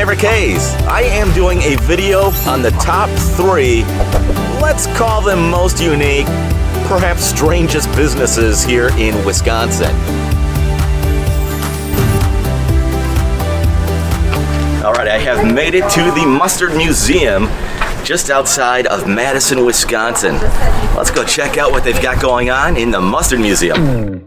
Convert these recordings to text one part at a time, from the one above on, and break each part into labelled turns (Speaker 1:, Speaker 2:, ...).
Speaker 1: Maverick Hayes. I am doing a video on the top 3, let's call them most unique, perhaps strangest businesses here in Wisconsin. Alright, I have made it to the Mustang Museum just outside of Madison, Wisconsin. Let's go check out what they've got going on in the Mustang Museum.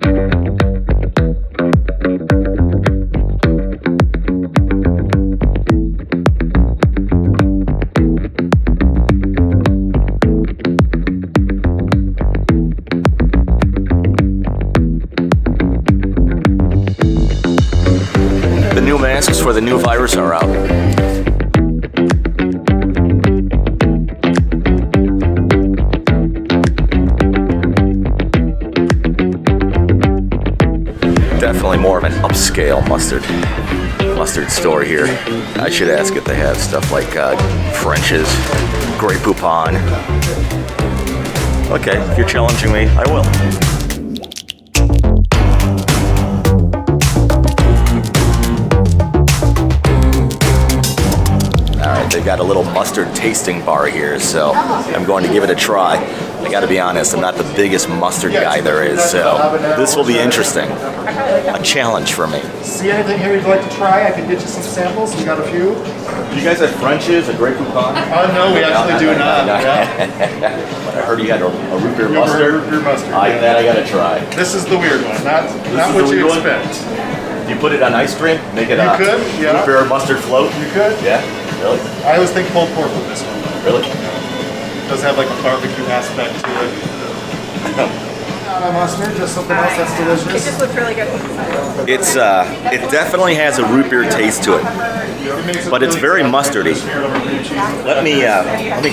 Speaker 1: The new masks for the new virus are out. Definitely more of an upscale mustard store here. I should ask if they have stuff like French's, Grey Poupon. Okay, if you're challenging me, I will. They've got a little mustard tasting bar here, so I'm going to give it a try. I gotta be honest, I'm not the biggest mustard guy there is, so this will be interesting. A challenge for me.
Speaker 2: See anything here you'd like to try? I can get you some samples. We got a few.
Speaker 1: Do you guys have French's, a Grey Poupon?
Speaker 2: No, we actually do not.
Speaker 1: But I heard you had a root beer mustard.
Speaker 2: Root beer mustard.
Speaker 1: That I gotta try.
Speaker 2: This is the weird one, not what you expect.
Speaker 1: You put it on ice cream, make it root beer mustard float?
Speaker 2: You could.
Speaker 1: Yeah. Really?
Speaker 2: I always think pulled pork with this one.
Speaker 1: Really?
Speaker 2: It does have like a barbecue aspect to it. Not a mustard, just something else that's delicious.
Speaker 3: It just looks really good.
Speaker 1: It definitely has a root beer taste to it, but it's very mustardy. Let me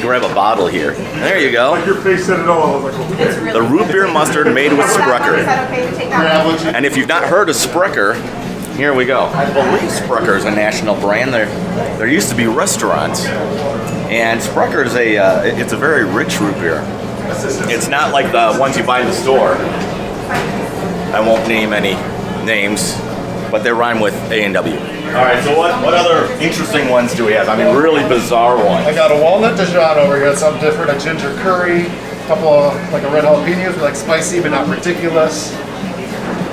Speaker 1: grab a bottle here. There you go.
Speaker 2: Your face said it all. I was like, okay.
Speaker 1: The root beer mustard made with Sprecher. And if you've not heard of Sprecher, here we go. I believe Sprecher is a national brand. There used to be restaurants, and Sprecher is it's a very rich root beer. It's not like the ones you buy in the store. I won't name any names, but they rhyme with A&W. All right, so what other interesting ones do we have? I mean, really bizarre ones.
Speaker 2: I got a walnut Dijon over here. That's something different. A ginger curry, a couple of like a red jalapenos, like spicy but not ridiculous.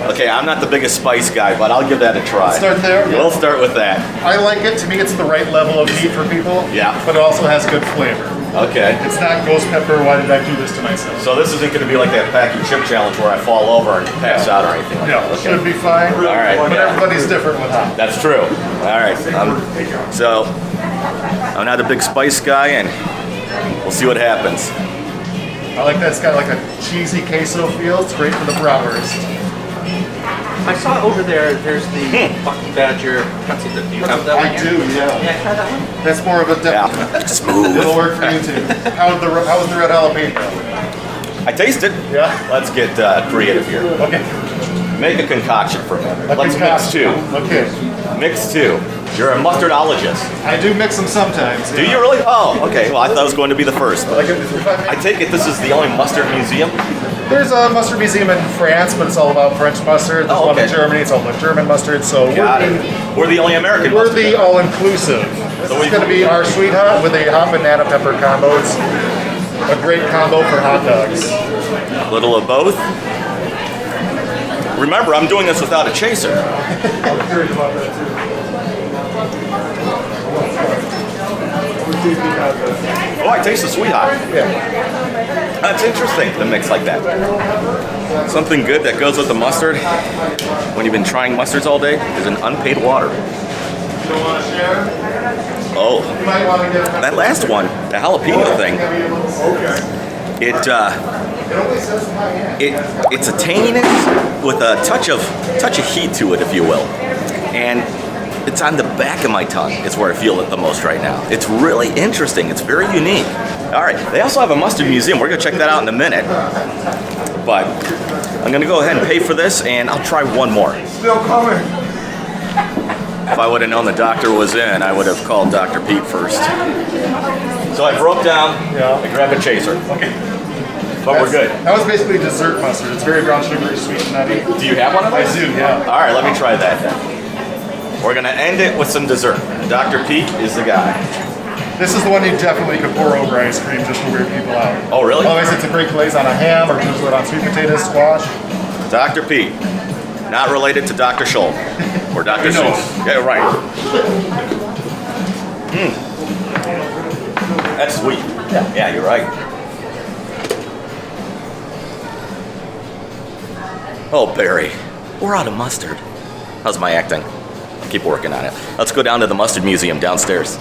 Speaker 1: Okay, I'm not the biggest spice guy, but I'll give that a try.
Speaker 2: Start there? Yeah.
Speaker 1: We'll start with that.
Speaker 2: I like it. To me, it's the right level of heat for people.
Speaker 1: Yeah.
Speaker 2: But it also has good flavor.
Speaker 1: Okay.
Speaker 2: It's not ghost pepper, why did I do this to myself?
Speaker 1: So this isn't going to be like that pack and chip challenge where I fall over and pass out or anything like that.
Speaker 2: Yeah, should be fine.
Speaker 1: All right.
Speaker 2: But everybody's different with hot.
Speaker 1: That's true. All right. So I'm not a big spice guy, and we'll see what happens.
Speaker 2: I like that it's got like a cheesy queso feel. It's great for the bratwurst.
Speaker 4: I saw over there's the Bucky Badger pretzel dip. Do you have that one?
Speaker 2: I do, yeah.
Speaker 4: Yeah, try that one.
Speaker 2: That's more of a dip.
Speaker 1: Yeah. Smooth.
Speaker 2: It'll work for you too. How was the red jalapeno?
Speaker 1: I taste it.
Speaker 2: Yeah.
Speaker 1: Let's get creative here.
Speaker 2: Okay.
Speaker 1: Make a concoction for me. Let's mix two.
Speaker 2: Okay.
Speaker 1: Mix two. You're a mustardologist.
Speaker 2: I do mix them sometimes.
Speaker 1: Do you really? Oh, okay. Well, I thought it was going to be the first. But I take it this is the only mustard museum?
Speaker 2: There's a mustard museum in France, but it's all about French mustard. There's one in Germany, it's all about German mustard. So
Speaker 1: we're the only American
Speaker 2: We're
Speaker 1: mustard.
Speaker 2: the all-inclusive. This is going to be our sweet hot with a hot banana pepper combo. It's a great combo for hot dogs.
Speaker 1: A little of both. Remember, I'm doing this without a chaser.
Speaker 2: I'm curious about that too.
Speaker 1: Oh, I taste the sweet hot.
Speaker 2: Yeah.
Speaker 1: That's interesting, the mix like that. Something good that goes with the mustard when you've been trying mustards all day is an unpaid water.
Speaker 2: You want to share?
Speaker 1: Oh,
Speaker 2: You might want to get
Speaker 1: that last one, the jalapeno thing, it's a tanginess with a touch of heat to it, if you will. And it's on the back of my tongue. It's where I feel it the most right now. It's really interesting. It's very unique. All right, they also have a mustard museum. We're gonna check that out in a minute. But I'm gonna go ahead and pay for this, and I'll try one more.
Speaker 2: Still coming.
Speaker 1: If I would have known the doctor was in, I would have called Dr. Pete first. So I broke down, I grabbed a chaser. Okay. But we're good.
Speaker 2: That was basically dessert mustard. It's very brown sugary, sweet and nutty.
Speaker 1: Do you have one of those?
Speaker 2: I do, yeah.
Speaker 1: All right, let me try that then. We're gonna end it with some dessert. Dr. Pete is the guy.
Speaker 2: This is the one you definitely could pour over ice cream just to weird people out.
Speaker 1: Oh, really?
Speaker 2: Otherwise, it's a great glaze on a ham or drizzle it on sweet potatoes, squash.
Speaker 1: Dr. Pete, not related to Dr. Schultz or Dr.
Speaker 2: No.
Speaker 1: Seuss. Yeah, right. That's sweet. Yeah, you're right. Oh, Barry, we're out of mustard. How's my acting? I'll keep working on it. Let's go down to the Mustard Museum downstairs.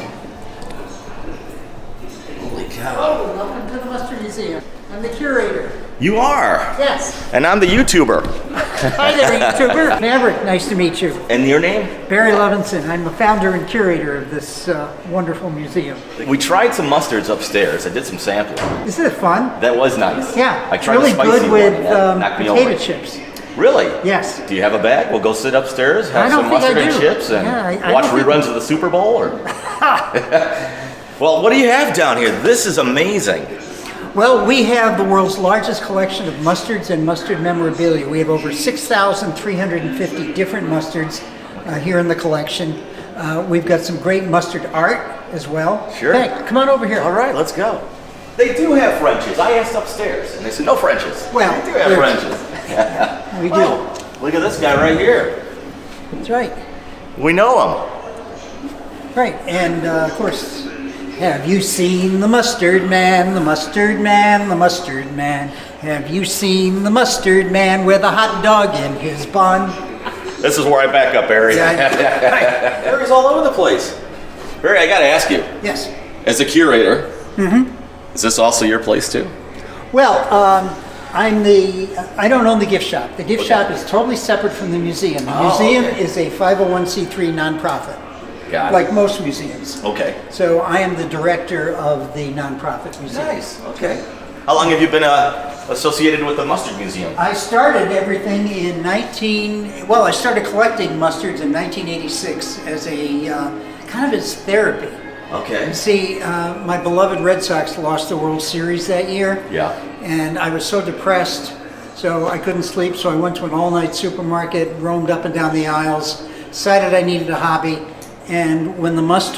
Speaker 1: Holy cow.
Speaker 3: Oh, welcome to the Mustard Museum. I'm the curator.
Speaker 1: You are?
Speaker 3: Yes.
Speaker 1: And I'm the YouTuber.
Speaker 3: Hi there, YouTuber. Maverick, nice to meet you.
Speaker 1: And your name?
Speaker 3: Barry Levinson. I'm the founder and curator of this wonderful museum.
Speaker 1: We tried some mustards upstairs. I did some sampling.
Speaker 3: Isn't it fun?
Speaker 1: That was nice.
Speaker 3: Yeah,
Speaker 1: I
Speaker 3: it's
Speaker 1: tried
Speaker 3: really
Speaker 1: the spicy
Speaker 3: good
Speaker 1: one,
Speaker 3: with
Speaker 1: and that knocked me
Speaker 3: potato
Speaker 1: over.
Speaker 3: chips.
Speaker 1: Really?
Speaker 3: Yes.
Speaker 1: Do you have a bag? We'll go sit upstairs,
Speaker 3: I
Speaker 1: have
Speaker 3: don't
Speaker 1: some
Speaker 3: think I
Speaker 1: mustard and
Speaker 3: do.
Speaker 1: chips, and
Speaker 3: Yeah, I
Speaker 1: watch
Speaker 3: don't think-
Speaker 1: reruns of the Super Bowl? Or well, what do you have down here? This is amazing.
Speaker 3: Well, we have the world's largest collection of mustards and mustard memorabilia. We have over 6,350 different mustards here in the collection. We've got some great mustard art as well.
Speaker 1: Sure.
Speaker 3: Hey, come on over here.
Speaker 1: All right, let's go. They do have Frenches. I asked upstairs, and they said no Frenches.
Speaker 3: Well,
Speaker 1: they do have
Speaker 3: there's-
Speaker 1: Frenches.
Speaker 3: We do.
Speaker 1: Well, look at this guy right here.
Speaker 3: That's right.
Speaker 1: We know him.
Speaker 3: Right, and of course, have you seen the mustard man, the mustard man, the mustard man? Have you seen the mustard man with a hot dog in his bun?
Speaker 1: This is where I back up, Barry.
Speaker 3: Yeah.
Speaker 1: Barry's all over the place. Barry, I gotta ask you,
Speaker 3: Yes.
Speaker 1: as a curator, is this also your place too?
Speaker 3: Well, I don't own the gift shop. The gift shop is totally separate from the museum. The museum is a 501c3 nonprofit,
Speaker 1: Got it.
Speaker 3: like most museums.
Speaker 1: Okay.
Speaker 3: So I am the director of the nonprofit museum.
Speaker 1: Nice. Okay. How long have you been associated with the Mustard Museum?
Speaker 3: I started everything in I started collecting mustards in 1986 as a kind of as therapy.
Speaker 1: Okay.
Speaker 3: See, my beloved Red Sox lost the World Series that year.
Speaker 1: Yeah.
Speaker 3: And I was so depressed, so I couldn't sleep, so I went to an all-night supermarket, roamed up and down the aisles, decided I needed a hobby, and when I was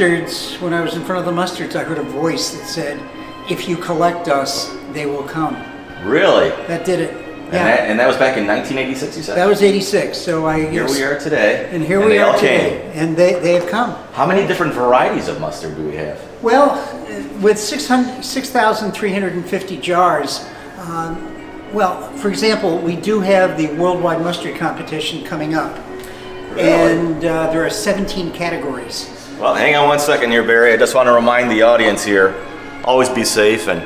Speaker 3: in front of the mustards, I heard a voice that said, "If you collect us, they will come."
Speaker 1: Really?
Speaker 3: That did it.
Speaker 1: And that was back in 1986, you said?
Speaker 3: That was 86, so
Speaker 1: Here we are today.
Speaker 3: And here we
Speaker 1: they
Speaker 3: are
Speaker 1: all
Speaker 3: today, and they have come.
Speaker 1: How many different varieties of mustard do we have?
Speaker 3: Well, with 6,350 jars, for example, we do have the Worldwide Mustard Competition coming up.
Speaker 1: Really?
Speaker 3: And there are 17 categories.
Speaker 1: Well, hang on one second here, Barry. I just want to remind the audience here, always be safe and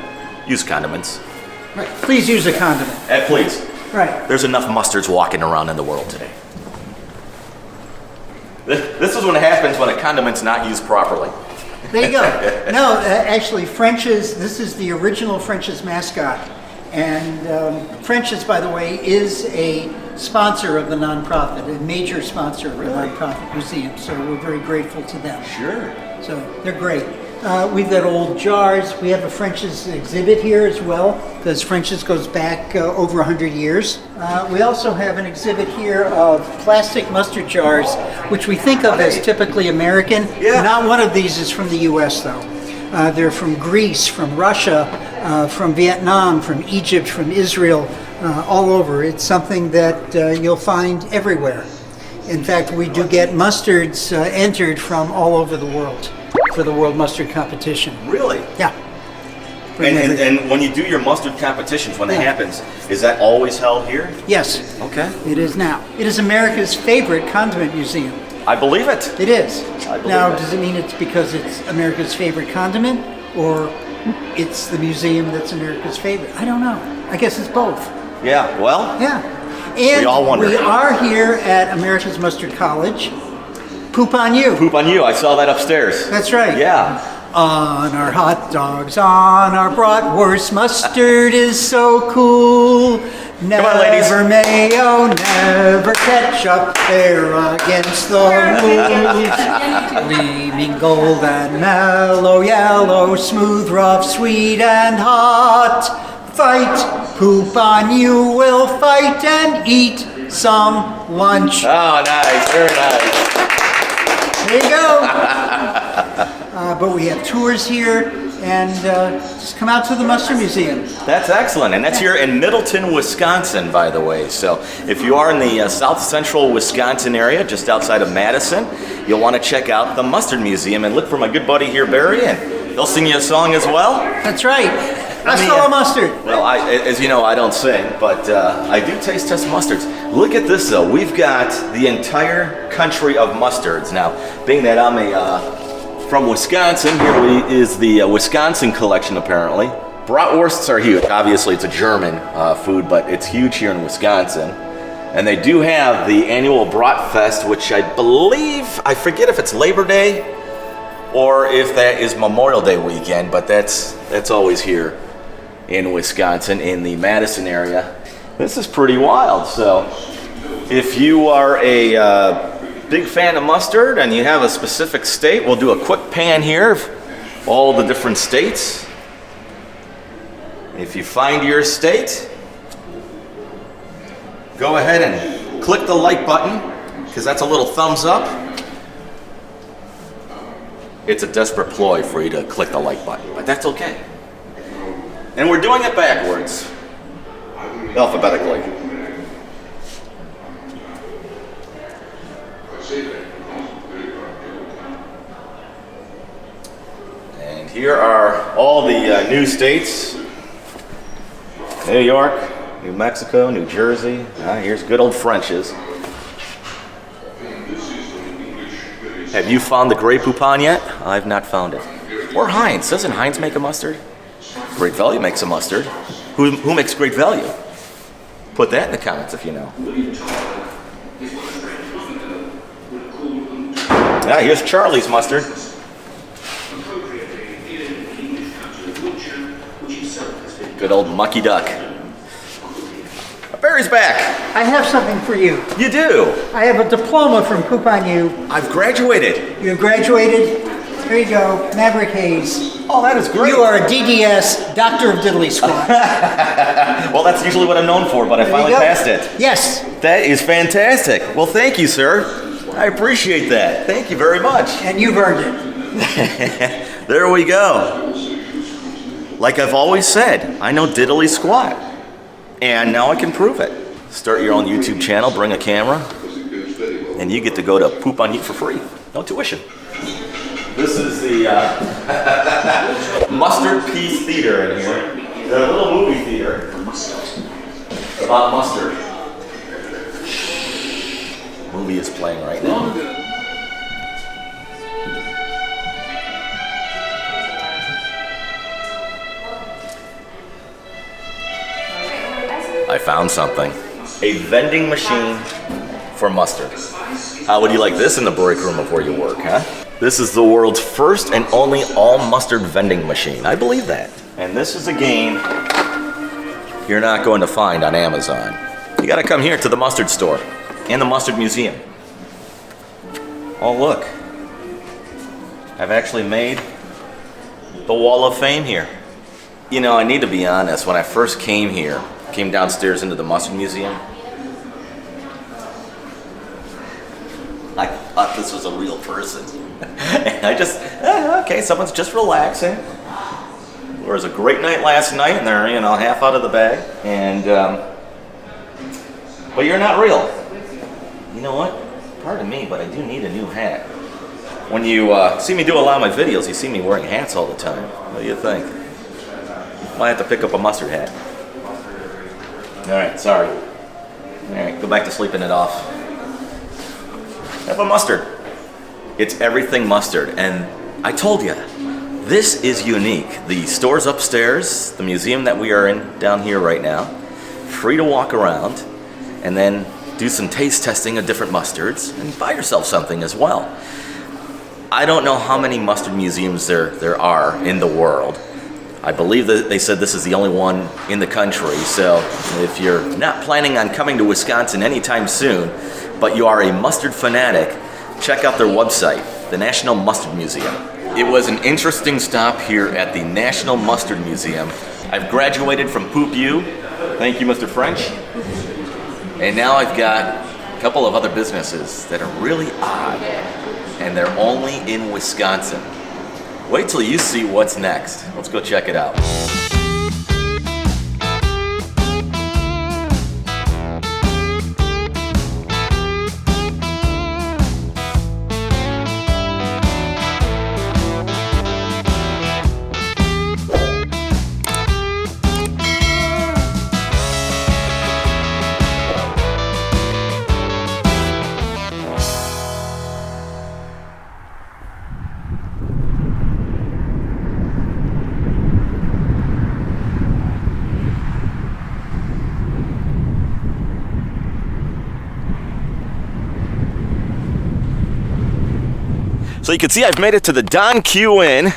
Speaker 1: use condiments.
Speaker 3: Right. Please use a condiment.
Speaker 1: Please.
Speaker 3: Right.
Speaker 1: There's enough mustards walking around in the world today. This is what happens when a condiment's not used properly.
Speaker 3: There you go. No, actually, French's, this is the original French's mascot. And French's, by the way, is a sponsor of the nonprofit, a major sponsor of the nonprofit museum. So we're very grateful to them.
Speaker 1: Sure.
Speaker 3: So they're great. We've got old jars. We have a French's exhibit here as well, because French's goes back over 100 years. We also have an exhibit here of plastic mustard jars, which we think of as typically American.
Speaker 1: Yeah.
Speaker 3: Not one of these is from the U.S. though. They're from Greece, from Russia, from Vietnam, from Egypt, from Israel, all over. It's something that you'll find everywhere. In fact, we do get mustards entered from all over the world for the World Mustard Competition.
Speaker 1: Really?
Speaker 3: Yeah.
Speaker 1: And when you do your mustard competitions, when it happens, is that always held here?
Speaker 3: Yes,
Speaker 1: Okay.
Speaker 3: it is now. It is America's favorite condiment museum.
Speaker 1: I believe it.
Speaker 3: It is.
Speaker 1: I believe
Speaker 3: Now,
Speaker 1: it.
Speaker 3: does it mean it's because it's America's favorite condiment, or it's the museum that's America's favorite? I don't know. I guess it's both.
Speaker 1: Yeah, well,
Speaker 3: Yeah. And
Speaker 1: We all wonder.
Speaker 3: we are here at America's Mustard College. Poop on you.
Speaker 1: poop on you. I saw that upstairs.
Speaker 3: That's right.
Speaker 1: Yeah.
Speaker 3: On our hot dogs, on our bratwurst, mustard is so cool. Never
Speaker 1: on, ladies.
Speaker 3: mayo, never ketchup, they're against the rules. Gleaming gold and mellow yellow, smooth, rough, sweet and hot. Fight, poop on you, will fight and eat some lunch.
Speaker 1: Oh, nice. Very nice.
Speaker 3: There you go. But we have tours here, and just come out to the Mustard Museum.
Speaker 1: That's excellent, and that's here in Middleton, Wisconsin, by the way. So if you are in the south central Wisconsin area, just outside of Madison, you'll want to check out the Mustard Museum and look for my good buddy here, Barry, and he'll sing you a song as well.
Speaker 3: That's right. Let's follow mustard.
Speaker 1: Well, as you know, I don't sing, but I do taste test mustards. Look at this, though. We've got the entire country of mustards. Now, being that I'm from Wisconsin, here is the Wisconsin collection, apparently. Bratwursts are huge. Obviously, it's a German food, but it's huge here in Wisconsin. And they do have the annual Bratfest, which I believe, I forget if it's Labor Day or if that is Memorial Day weekend, but that's always here in Wisconsin, in the Madison area. This is pretty wild. So if you are a big fan of mustard and you have a specific state, we'll do a quick pan here of all the different states. If you find your state, go ahead and click the like button, because that's a little thumbs up. It's a desperate ploy for you to click the like button, but that's okay. And we're doing it backwards, alphabetically. And here are all the new states. New York, New Mexico, New Jersey. Here's good old French's. Have you found the Grey Poupon yet? I've not found it. Or Heinz. Doesn't Heinz make a mustard? Great Value makes a mustard. Who makes Great Value? Put that in the comments if you know. Here's Charlie's mustard. Good old Mucky Duck. Barry's back.
Speaker 3: I have something for you.
Speaker 1: You do?
Speaker 3: I have a diploma from Poupon U.
Speaker 1: I've graduated.
Speaker 3: You graduated? There you go, Maverick Hayes.
Speaker 1: Oh, that is great.
Speaker 3: You are a DDS, Doctor of Diddly Squat.
Speaker 1: Well, that's usually what I'm known for, but I finally passed it.
Speaker 3: Yes.
Speaker 1: That is fantastic. Well, thank you, sir. I appreciate that. Thank you very much.
Speaker 3: And you've earned it.
Speaker 1: There we go. Like I've always said, I know diddly squat. And now I can prove it. Start your own YouTube channel, bring a camera, and you get to go to Poop on You for free. No tuition. This is the Mustard Piece Theater in here. It's a little movie theater about mustard. Movie is playing right now. I found something. A vending machine for mustard. How would you like this in the break room before you work, huh? This is the world's first and only all mustard vending machine. I believe that. And this is a game you're not going to find on Amazon. You gotta come here to the mustard store and the Mustard Museum. Oh, look. I've actually made the Wall of Fame here. You know, I need to be honest, when I first came here, came downstairs into the Mustard Museum, I thought this was a real person. And I just, okay, someone's just relaxing. There was a great night last night, and they're, half out of the bag. And, but you're not real. You know what? Pardon me, but I do need a new hat. When you see me do a lot of my videos, you see me wearing hats all the time. What do you think? Might have to pick up a mustard hat. All right, sorry. All right, go back to sleeping it off. Have a mustard. It's everything mustard, and I told you, this is unique. The store's upstairs, the museum that we are in down here right now, free to walk around, and then do some taste testing of different mustards, and buy yourself something as well. I don't know how many mustard museums there are in the world. I believe that they said this is the only one in the country, so if you're not planning on coming to Wisconsin anytime soon, but you are a mustard fanatic, check out their website, the National Mustard Museum. It was an interesting stop here at the National Mustard Museum. I've graduated from Poop U. Thank you, Mr. French. And now I've got a couple of other businesses that are really odd. and they're only in Wisconsin. Wait till you see what's next. Let's go check it out. So you can see I've made it to the Don Q Inn.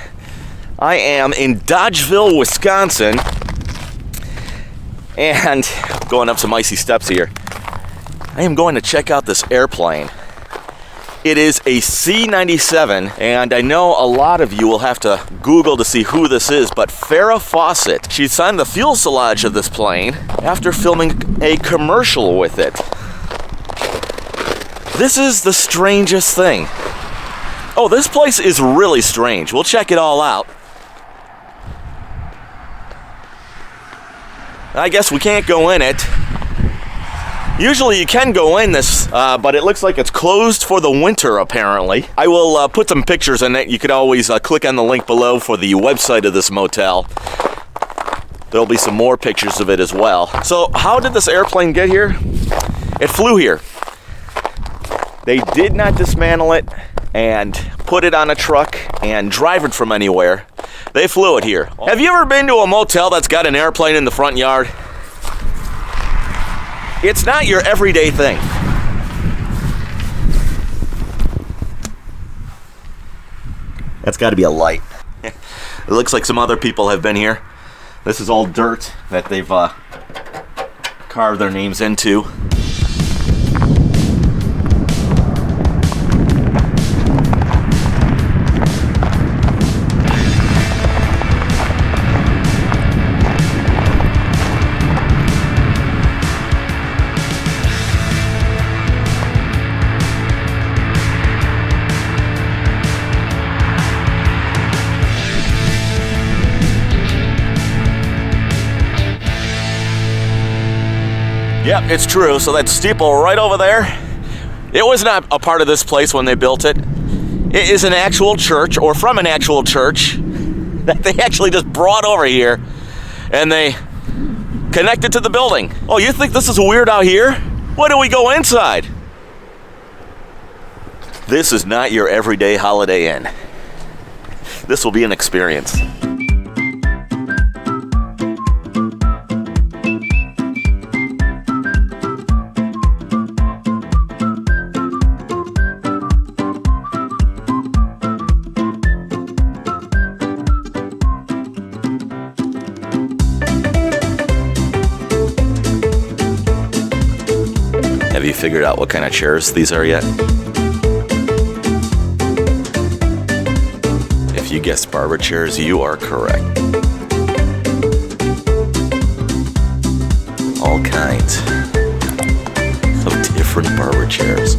Speaker 1: I am in Dodgeville, Wisconsin. And going up some icy steps here. I am going to check out this airplane. It is a C-97, and I know a lot of you will have to Google to see who this is, but Farrah Fawcett, she signed the fuselage of this plane after filming a commercial with it. This is the strangest thing. Oh, this place is really strange. We'll check it all out. I guess we can't go in it. Usually you can go in this, but it looks like it's closed for the winter, apparently. I will put some pictures in it. You could always click on the link below for the website of this motel. There'll be some more pictures of it as well. So, how did this airplane get here? It flew here. They did not dismantle it and put it on a truck and drive it from anywhere. They flew it here. Have you ever been to a motel that's got an airplane in the front yard? It's not your everyday thing. That's got to be a light. It looks like some other people have been here. This is all dirt that they've carved their names into. Yep, it's true. So that steeple right over there, it was not a part of this place when they built it. It is an actual church, or from an actual church, that they actually just brought over here, and they connected to the building. Oh, you think this is weird out here? Why don't we go inside? This is not your everyday Holiday Inn. This will be an experience. Have you figured out what kind of chairs these are yet? If you guessed barber chairs, you are correct. All kinds of different barber chairs.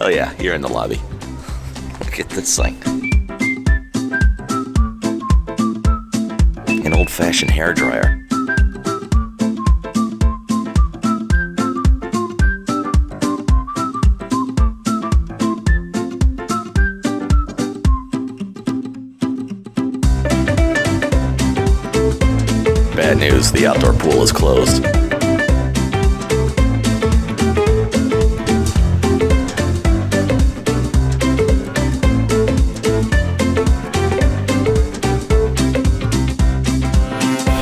Speaker 1: Oh yeah, you're in the lobby. Look at this thing. An old-fashioned hairdryer. Bad news, the outdoor pool is closed.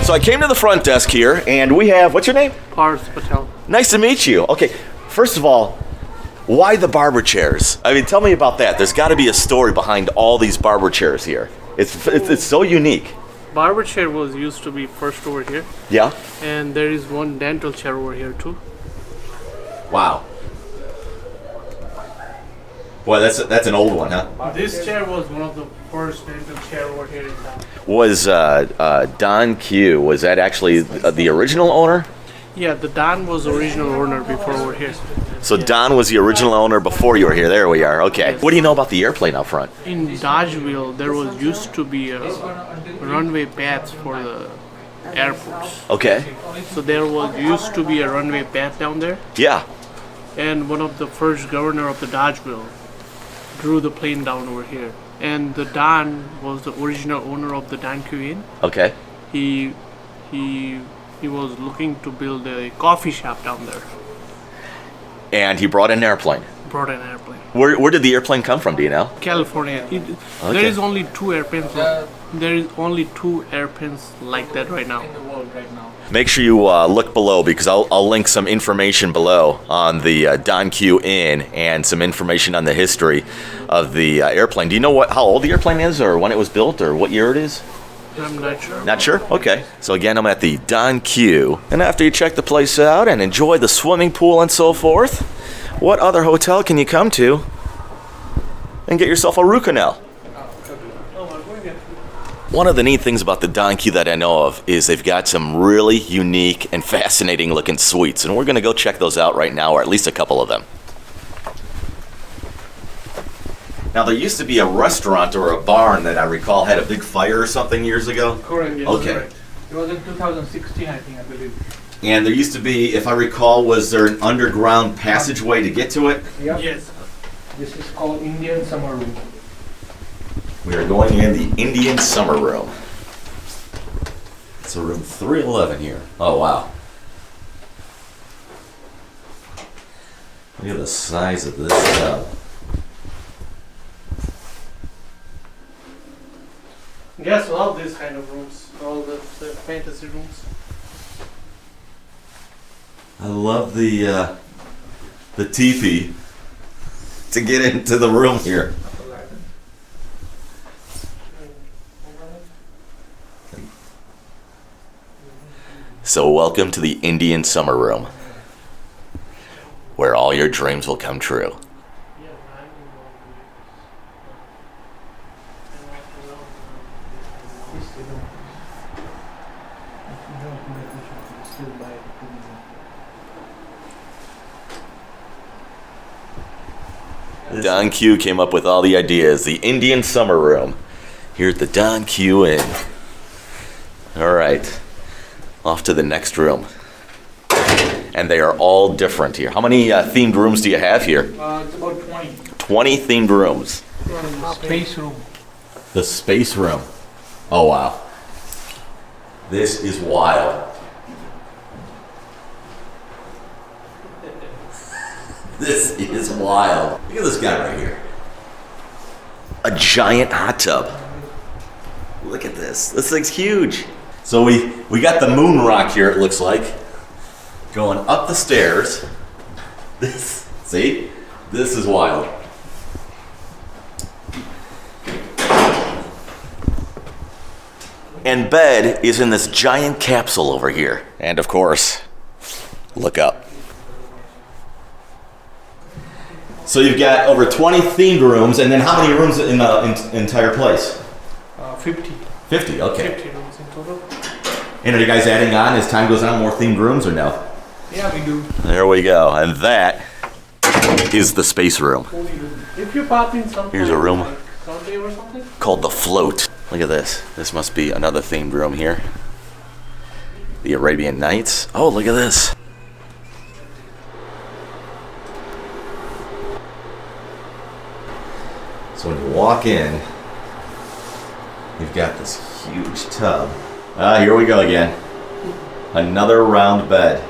Speaker 1: So I came to the front desk here, and we have, what's your name?
Speaker 5: Parth Patel.
Speaker 1: Nice to meet you. Okay, first of all, why the barber chairs? I mean, tell me about that. There's got to be a story behind all these barber chairs here. It's so unique.
Speaker 5: Barber chair was used to be first over here,
Speaker 1: Yeah?
Speaker 5: and there is one dental chair over here too.
Speaker 1: Wow. Boy, that's an old one, huh?
Speaker 5: This chair was one of the first dental chair over here in town.
Speaker 1: Was Don Q, was that actually the original owner?
Speaker 5: Yeah, the Don was the original owner before we were here.
Speaker 1: So Don was the original owner before you were here. There we are. Okay. What do you know about the airplane out front?
Speaker 5: In Dodgeville, there was used to be a runway paths for the airports.
Speaker 1: Okay.
Speaker 5: So there was used to be a runway path down there,
Speaker 1: Yeah.
Speaker 5: and one of the first governor of the Dodgeville drew the plane down over here. And the Don was the original owner of the Don Q Inn.
Speaker 1: Okay.
Speaker 5: He was looking to build a coffee shop down there.
Speaker 1: And he brought an airplane.
Speaker 5: Brought an airplane.
Speaker 1: Where did the airplane come from, do you know?
Speaker 5: California. There is only two airplanes. There is only two airplanes like that right now.
Speaker 1: Make sure you look below because I'll link some information below on the Don Q Inn and some information on the history of the airplane. Do you know how old the airplane is or when it was built or what year it is?
Speaker 5: I'm not sure.
Speaker 1: Not sure? Okay. So again, I'm at the Don Q. And after you check the place out and enjoy the swimming pool and so forth, what other hotel can you come to and get yourself a root canal? One of the neat things about the Don Q that I know of is they've got some really unique and fascinating looking suites. And we're going to go check those out right now, or at least a couple of them. Now, there used to be a restaurant or a barn that I recall had a big fire or something years ago.
Speaker 5: Correct. Yes,
Speaker 1: Okay.
Speaker 5: correct. It was in 2016, I think, I believe.
Speaker 1: And there used to be, if I recall, was there an underground passageway to get to it?
Speaker 5: Yep. Yes. This is called Indian Summer Room.
Speaker 1: We are going in the Indian Summer Room. It's a room 311 here. Oh, wow. Look at the size of this tub.
Speaker 5: Yes, all these kind of rooms, all the fantasy rooms.
Speaker 1: I love the teepee to get into the room here. So welcome to the Indian Summer Room, where all your dreams will come true. Don Q came up with all the ideas. The Indian Summer Room here at the Don Q Inn. All right, off to the next room. And they are all different here. How many themed rooms do you have here?
Speaker 5: It's about 20.
Speaker 1: 20 themed rooms.
Speaker 5: Space room.
Speaker 1: The space room. Oh, wow. This is wild. This is wild. Look at this guy right here. A giant hot tub. Look at this. This thing's huge. So we got the moon rock here, it looks like. Going up the stairs. See? This is wild. And bed is in this giant capsule over here. And of course, look up. So you've got over 20 themed rooms, and then how many rooms in the entire place?
Speaker 5: 50.
Speaker 1: 50, okay.
Speaker 5: 50 rooms in total.
Speaker 1: And are you guys adding on as time goes on more themed rooms or no?
Speaker 5: Yeah, we do.
Speaker 1: There we go, and that is the space room.
Speaker 5: If you pop in something
Speaker 1: Here's a room.
Speaker 5: like Sunday or something.
Speaker 1: Called the Float. Look at this. This must be another themed room here. The Arabian Nights. Oh, look at this. So when you walk in, you've got this huge tub. Ah, here we go again. Another round bed.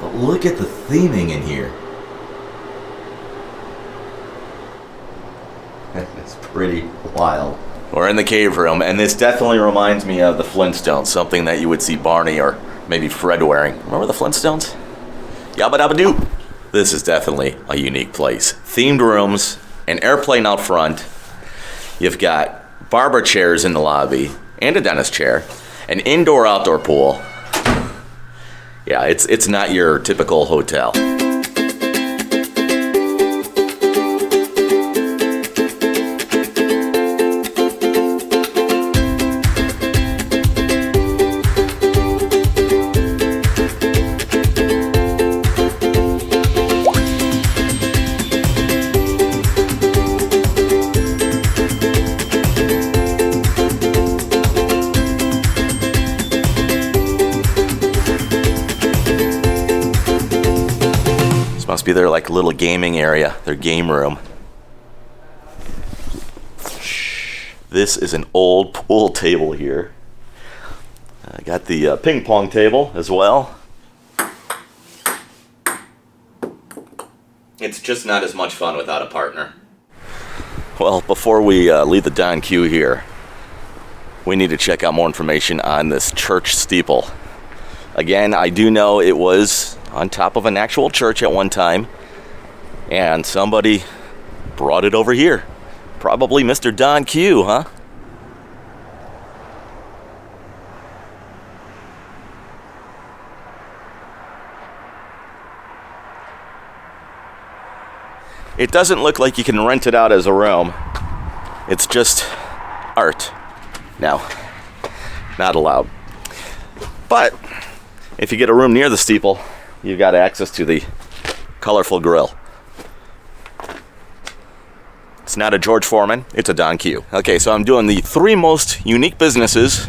Speaker 1: But look at the theming in here. It's pretty wild. We're in the cave room, and this definitely reminds me of the Flintstones, something that you would see Barney or maybe Fred wearing. Remember the Flintstones? Yabba dabba doo. This is definitely a unique place. Themed rooms, an airplane out front. You've got barber chairs in the lobby and a dentist chair, an indoor-outdoor pool. Yeah, it's not your typical hotel. to their like little gaming area, their game room. This is an old pool table here. I got the ping pong table as well. It's just not as much fun without a partner. Well, before we leave the Don Q here, we need to check out more information on this church steeple. Again, I do know it was on top of an actual church at one time, and somebody brought it over here. Probably Mr. Don Q, huh? It doesn't look like you can rent it out as a room. It's just art. Now, not allowed. But if you get a room near the steeple, you've got access to the colorful grill. It's not a George Foreman, it's a Don Q. Okay, so I'm doing the 3 most unique businesses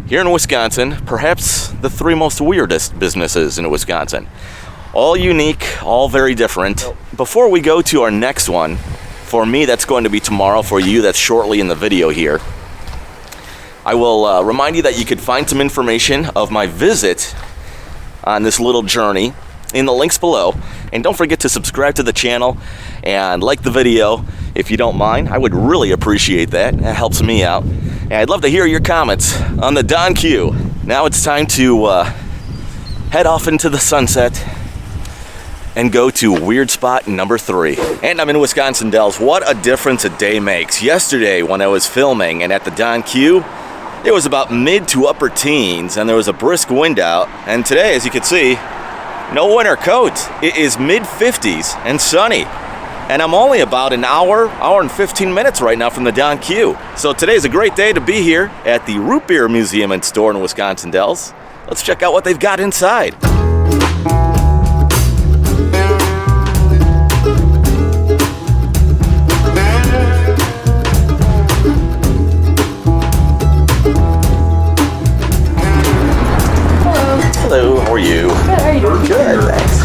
Speaker 1: here in Wisconsin, perhaps the 3 most weirdest businesses in Wisconsin. All unique, all very different. Before we go to our next one, for me that's going to be tomorrow, for you that's shortly in the video here, I will remind you that you could find some information of my visit on this little journey in the links below. And don't forget to subscribe to the channel and like the video if you don't mind. I would really appreciate that. That helps me out. And I'd love to hear your comments on the Don Q. Now it's time to head off into the sunset and go to weird spot number 3. And I'm in Wisconsin Dells. What a difference a day makes. Yesterday when I was filming and at the Don Q, it was about mid to upper teens and there was a brisk wind out. And today, as you can see, no winter coat. It is mid 50s and sunny. And I'm only about an hour and 15 minutes right now from the Don Q. So today's a great day to be here at the Root Beer Museum and Store in Wisconsin Dells. Let's check out what they've got inside. Hello, how are you?
Speaker 6: Good, how are you doing?
Speaker 1: Good, thanks.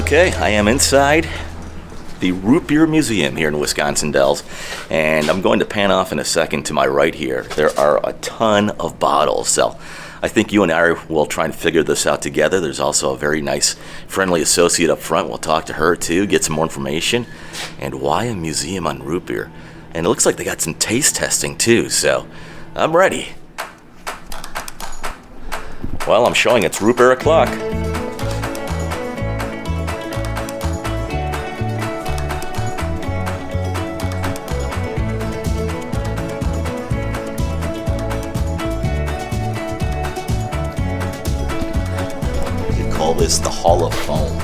Speaker 1: Okay, I am inside the Root Beer Museum here in Wisconsin Dells, and I'm going to pan off in a second to my right here. There are a ton of bottles, so I think you and I will try and figure this out together. There's also a very nice, friendly associate up front. We'll talk to her too, get some more information, and why a museum on root beer. And it looks like they got some taste testing too, so I'm ready. Well, I'm showing it's root beer o'clock. Call this the Hall of Foam.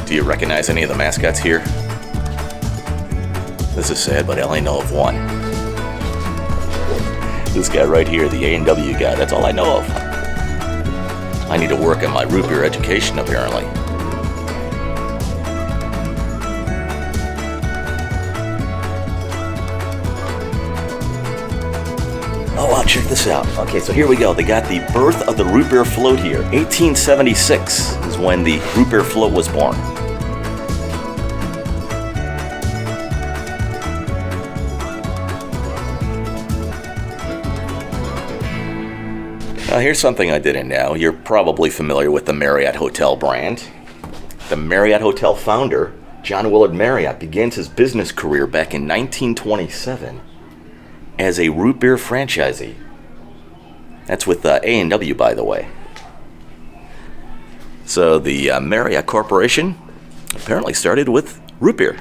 Speaker 1: Do you recognize any of the mascots here? This is sad, but I only know of one. This guy right here, the A&W guy, that's all I know of. I need to work on my root beer education, apparently. Oh, wow, check this out. Okay, so here we go. They got the birth of the root beer float here. 1876 is when the root beer float was born. Now here's something I didn't know. You're probably familiar with the Marriott Hotel brand. The Marriott Hotel founder, John Willard Marriott, begins his business career back in 1927 as a root beer franchisee. That's with A&W, by the way. So the Marriott Corporation apparently started with root beer.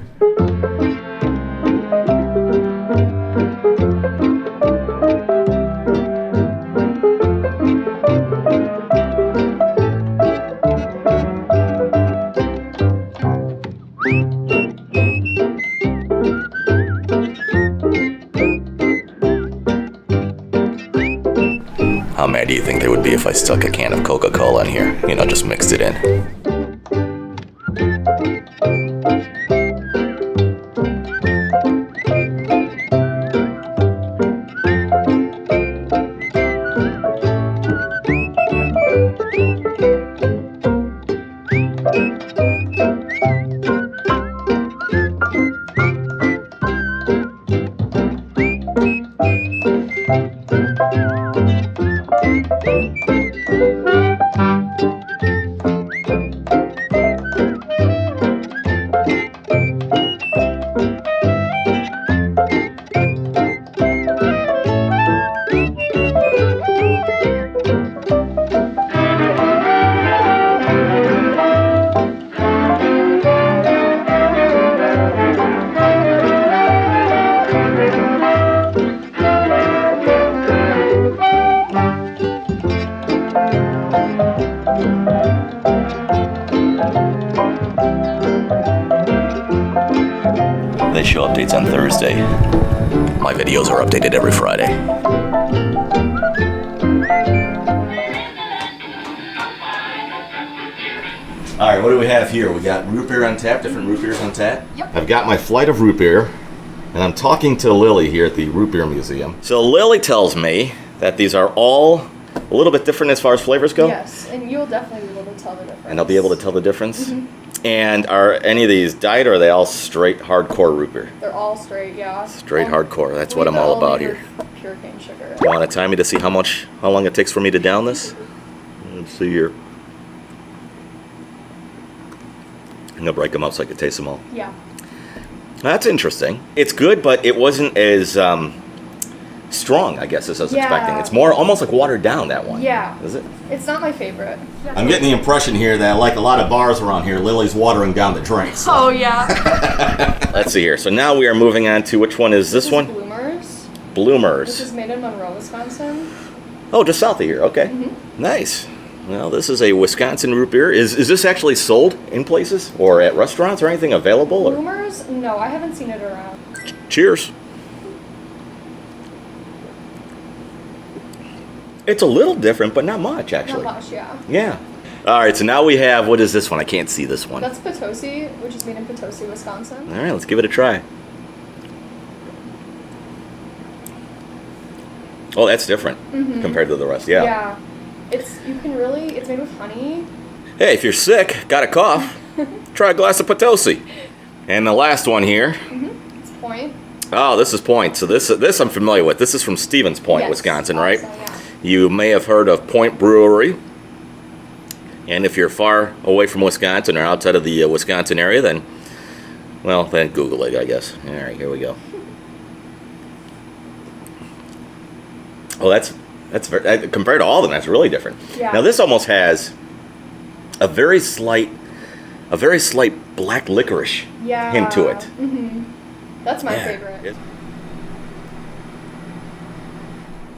Speaker 1: How mad do you think they would be if I stuck a can of Coca-Cola in here? You know, just mixed it in. They show updates on Thursday. My videos are updated every Friday. All right, what do we have here? We got root beer on tap, different root beers on tap.
Speaker 6: Yep.
Speaker 1: I've got my flight of root beer, and I'm talking to Lily here at the Root Beer Museum. So Lily tells me that these are all a little bit different as far as flavors go.
Speaker 6: Yes, and you'll definitely be able to tell the difference.
Speaker 1: And I'll be able to tell the difference.
Speaker 6: Mhm.
Speaker 1: And are any of these diet, or are they all straight hardcore root beer?
Speaker 6: They're all straight, yeah.
Speaker 1: Straight hardcore. That's what I'm all about here.
Speaker 6: Pure cane sugar.
Speaker 1: You want to time me to see how long it takes for me to down this? Let's see here. I'm gonna break them up so I can taste them all.
Speaker 6: Yeah.
Speaker 1: That's interesting. It's good, but it wasn't as strong, I guess, as I was expecting. It's more almost like watered down, that one.
Speaker 6: Yeah.
Speaker 1: Is it?
Speaker 6: It's not my favorite.
Speaker 1: I'm getting the impression here that, like a lot of bars around here, Lily's watering down the drinks.
Speaker 6: Oh, yeah.
Speaker 1: Let's see here. So now we are moving on to, which one is this one?
Speaker 6: Bloomers.
Speaker 1: Bloomers.
Speaker 6: This is made in Monroe, Wisconsin.
Speaker 1: Oh, just south of here. Okay.
Speaker 6: Mm-hmm.
Speaker 1: Nice. Well, this is a Wisconsin root beer. Is this actually sold in places or at restaurants or anything available? Or?
Speaker 6: Bloomers? No, I haven't seen it around.
Speaker 1: Cheers. It's a little different, but not much, actually.
Speaker 6: Not much, yeah.
Speaker 1: Yeah. All right, so now we have, what is this one? I can't see this one.
Speaker 6: That's Potosi, which is made in Potosi, Wisconsin.
Speaker 1: All right, let's give it a try. Oh, that's different compared to the rest. Yeah.
Speaker 6: Yeah. It's made with honey.
Speaker 1: Hey, if you're sick, got a cough, try a glass of Potosi. And the last one here.
Speaker 6: It's Point.
Speaker 1: Oh, this is Point. So this I'm familiar with. This is from Stevens Point,
Speaker 6: Yes,
Speaker 1: Wisconsin, right?
Speaker 6: also, yeah.
Speaker 1: You may have heard of Point Brewery. And if you're far away from Wisconsin or outside of the Wisconsin area, then Google it, I guess. All right, here we go. Oh, that's very, compared to all of them, that's really different.
Speaker 6: Yeah.
Speaker 1: Now this almost has a very slight black licorice hint to it.
Speaker 6: Mm-hmm. That's my favorite.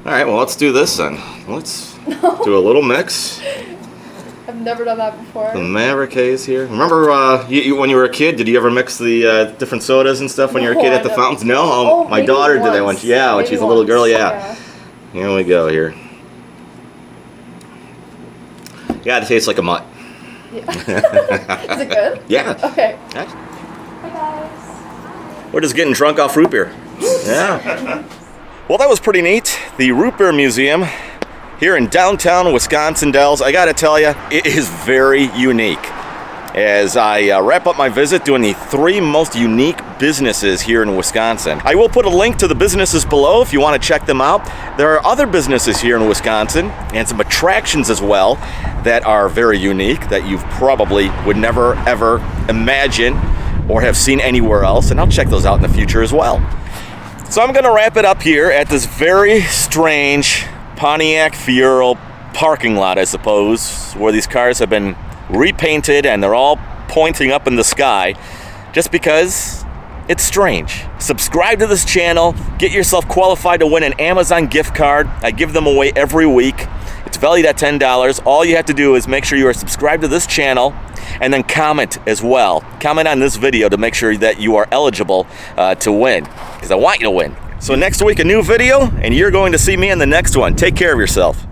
Speaker 1: All right, well, let's do this then. Let's do a little mix.
Speaker 6: I've never done that before.
Speaker 1: The Maverick Hayes here. Remember you when you were a kid, did you ever mix the different sodas and stuff when you were a kid at the fountains? No?
Speaker 6: Oh,
Speaker 1: My daughter did that when
Speaker 6: once.
Speaker 1: when she's a little girl,
Speaker 6: Yeah.
Speaker 1: Here we go here. Yeah, it tastes like a mutt.
Speaker 6: Yeah. Is it good?
Speaker 1: Yeah.
Speaker 6: Okay.
Speaker 1: Hi.
Speaker 6: Hi guys.
Speaker 1: We're just getting drunk off root beer. Yeah. Well, that was pretty neat. The Root Beer Museum here in downtown Wisconsin Dells. I gotta tell you, it is very unique. As I wrap up my visit doing the 3 most unique businesses here in Wisconsin. I will put a link to the businesses below if you want to check them out. There are other businesses here in Wisconsin and some attractions as well that are very unique that you probably would never ever imagine or have seen anywhere else, and I'll check those out in the future as well. So I'm gonna wrap it up here at this very strange Pontiac Fiero parking lot, I suppose, where these cars have been repainted and they're all pointing up in the sky just because it's strange. Subscribe to this channel, get yourself qualified to win an Amazon gift card. I give them away every week. It's valued at $10. All you have to do is make sure you are subscribed to this channel and then comment as well. Comment on this video to make sure that you are eligible to win, because I want you to win. So next week, a new video, and you're going to see me in the next one. Take care of yourself.